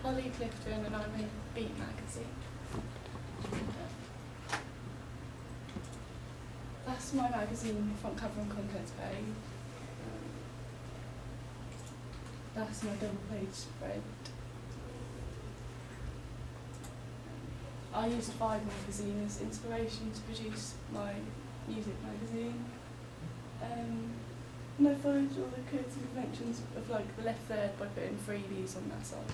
Holly Clifton, and I made Beat magazine. That's my magazine front cover and contents page. That's my double page spread. I used Vibe magazine as inspiration to produce my music magazine. And I followed all the codes and conventions of like the left third by putting freebies on that side.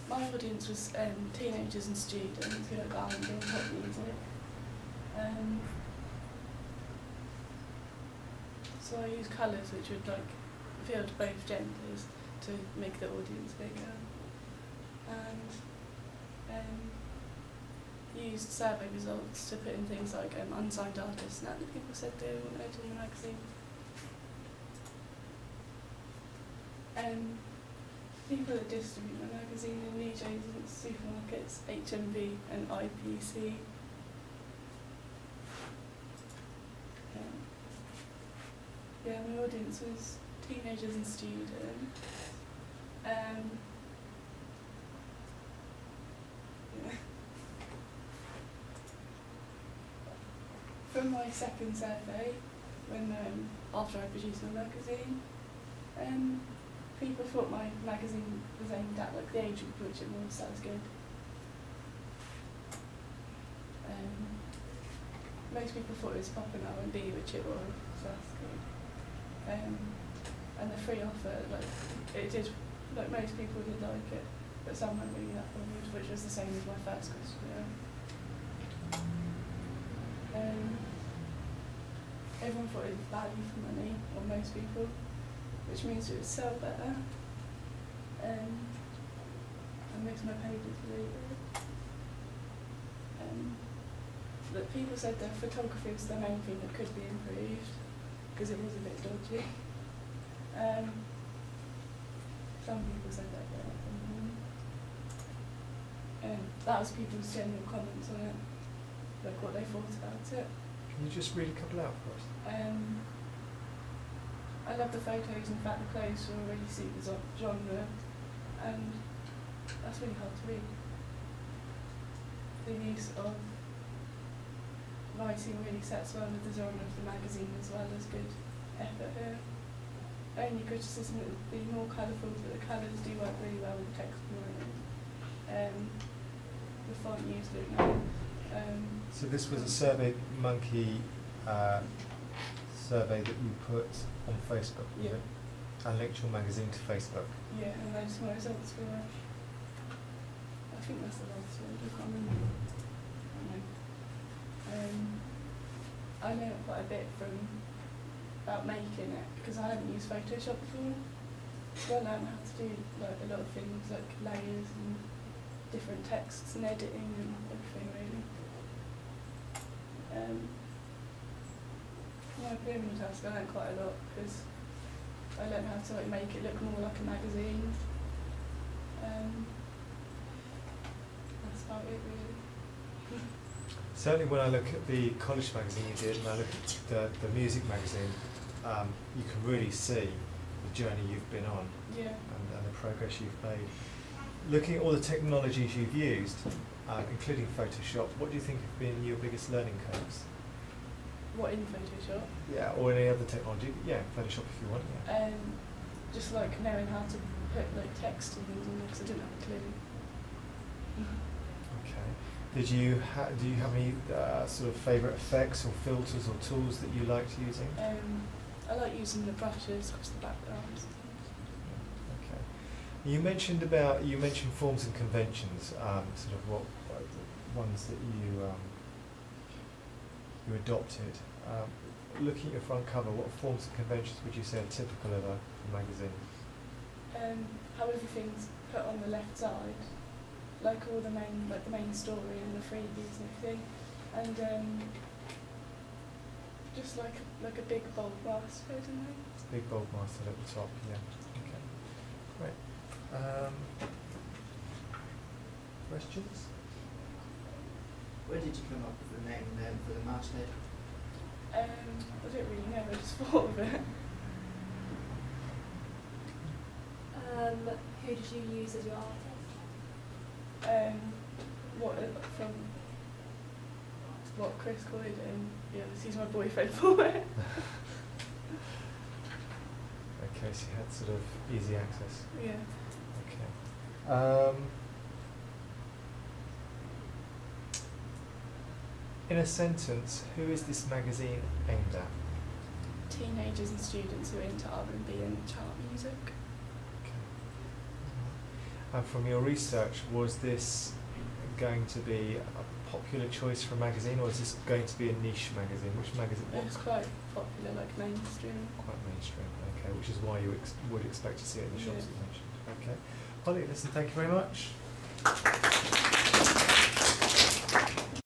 My audience was teenagers and students who like R&B and pop music. So I used colours which would like appeal to both genders to make the audience bigger. And used survey results to put in things like unsigned artists, and that people said they wanted in the magazine. People that distribute my magazine in Leeds agents, supermarkets, HMV and IPC. Yeah, my audience was teenagers and students. Yeah. From my second survey, when after I produced my magazine, people thought my magazine was aimed at like the age group which it was, so that was good. Most people thought it was pop and R&B, which it was, so that's good. And the free offer, like it did, like most people did like it, but some weren't really that bothered, which was the same as my first questionnaire. Everyone thought it was value for money, or most people, which means it would sell better. And most of my pages really good. But people said the photography was the main thing that could be improved, because it was a bit dodgy. Some people said that, yeah. That was people's general comments on it, like what they thought about it. Can you just read a couple out for us? I love the photos, in fact the clothes will really suit the genre, and that's really hard to read. The use of writing really sets well with the genre of the magazine as well as good effort here. Only criticism that it would be more colourful, but the colours do work really well with the text and writing. The font used looked nice. So this was a Survey Monkey survey that you put on Facebook, was Yeah. it? And linked your magazine to Facebook. Yeah, and those my results were, I think that's the last one, I can't remember. I learned quite a bit about making it, because I hadn't used Photoshop before. So I learned how to do like a lot of things like layers and different texts and editing and everything really. My pyramid task I learned quite a lot, because I learned how to like make it look more like a magazine. That's about it really. Certainly when I look at the college magazine you did, and I look at the music magazine, you can really see the journey you've been on, Yeah. and the progress you've made. Looking at all the technologies you've used, including Photoshop, what do you think have been your biggest learning curves? What, in Photoshop? Yeah, or any other technology. Yeah, Photoshop if you want. Yeah. Just like knowing how to put like text and things on there, because I didn't have a clue. Okay. Do you have any sort of favourite effects or filters or tools that you liked using? I like using the brushes across the backgrounds. Okay. You mentioned forms and conventions. Sort of what ones that you adopted. Looking at your front cover, what forms and conventions would you say are typical of a magazine? How everything's put on the left side, like all the main story and the freebies and everything, and just like a big bold masthead, isn't it? Big bold masthead at the top, yeah. Okay, great. Questions? Where did you come up with the name then for the masthead? I don't really know, I just thought of it. Who did you use as your artist? From what Chris called it, yeah, he's my boyfriend for it. Okay, so you had sort of easy access. Yeah. Okay. In a sentence, who is this magazine aimed at? Teenagers and students who are into R&B and chart music. Okay. And from your research, was this going to be a popular choice for a magazine, or is this going to be a niche magazine? Which magazine? It's quite popular, like mainstream. Quite mainstream, okay, which is why you would expect to see it in the shops Yeah. you mentioned. Okay. Holly, listen, thank you very much.